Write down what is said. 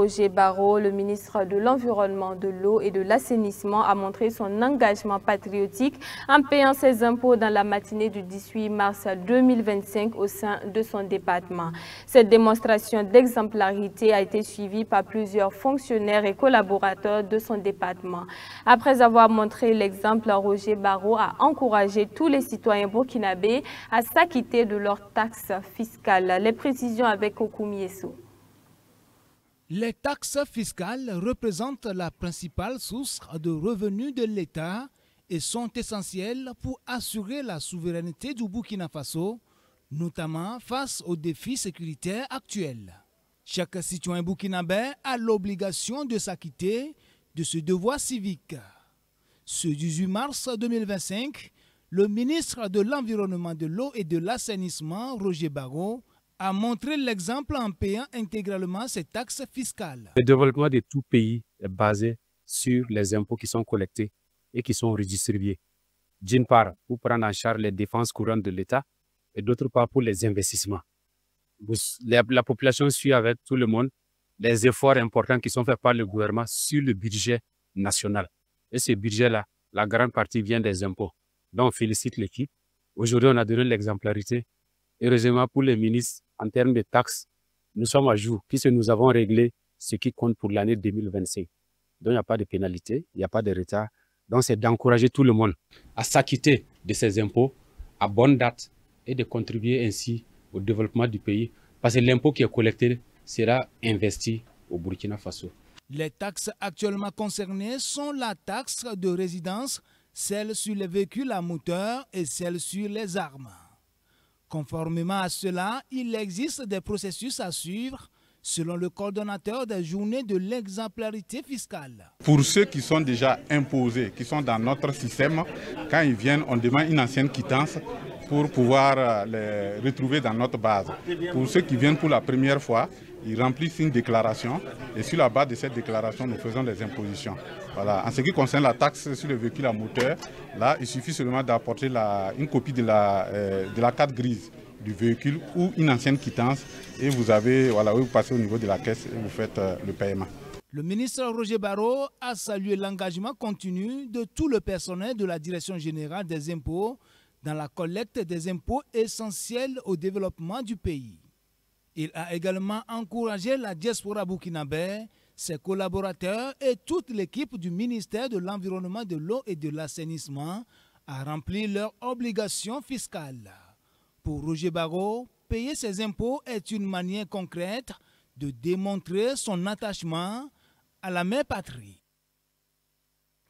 Roger Barrot, le ministre de l'Environnement, de l'Eau et de l'Assainissement, a montré son engagement patriotique en payant ses impôts dans la matinée du 18 mars 2025 au sein de son département. Cette démonstration d'exemplarité a été suivie par plusieurs fonctionnaires et collaborateurs de son département. Après avoir montré l'exemple, Roger Barrot a encouragé tous les citoyens burkinabés à s'acquitter de leurs taxes fiscales. Les précisions avec Kokoumi Esso. Les taxes fiscales représentent la principale source de revenus de l'État et sont essentielles pour assurer la souveraineté du Burkina Faso, notamment face aux défis sécuritaires actuels. Chaque citoyen burkinabé a l'obligation de s'acquitter de ce devoir civique. Ce 18 mars 2025, le ministre de l'Environnement, de l'Eau et de l'Assainissement, Roger Barrot, a montré l'exemple en payant intégralement ses taxes fiscales. Le développement de tout pays est basé sur les impôts qui sont collectés et qui sont redistribués. D'une part, pour prendre en charge les dépenses courantes de l'État et d'autre part pour les investissements. La population suit avec tout le monde les efforts importants qui sont faits par le gouvernement sur le budget national. Et ce budget-là, la grande partie vient des impôts. Donc, on félicite l'équipe. Aujourd'hui, on a donné l'exemplarité. Heureusement pour les ministres, en termes de taxes, nous sommes à jour, puisque nous avons réglé ce qui compte pour l'année 2025. Donc, il n'y a pas de pénalité, il n'y a pas de retard. Donc, c'est d'encourager tout le monde à s'acquitter de ces impôts à bonne date et de contribuer ainsi au développement du pays. Parce que l'impôt qui est collecté sera investi au Burkina Faso. Les taxes actuellement concernées sont la taxe de résidence, celle sur les véhicules à moteur et celle sur les armes. Conformément à cela, il existe des processus à suivre selon le coordonnateur des journées de l'exemplarité fiscale. Pour ceux qui sont déjà imposés, qui sont dans notre système, quand ils viennent, on demande une ancienne quittance pour pouvoir les retrouver dans notre base. Pour ceux qui viennent pour la première fois, ils remplissent une déclaration et sur la base de cette déclaration, nous faisons des impositions. Voilà. En ce qui concerne la taxe sur les véhicules à moteur, là, il suffit seulement d'apporter une copie de la carte grise du véhicule ou une ancienne quittance et vous passez au niveau de la caisse et vous faites le paiement. Le ministre Roger Barrot a salué l'engagement continu de tout le personnel de la Direction générale des impôts dans la collecte des impôts essentiels au développement du pays. Il a également encouragé la diaspora burkinabé, ses collaborateurs et toute l'équipe du ministère de l'Environnement, de l'Eau et de l'Assainissement à remplir leurs obligations fiscales. Pour Roger Barrot, payer ses impôts est une manière concrète de démontrer son attachement à la mère patrie.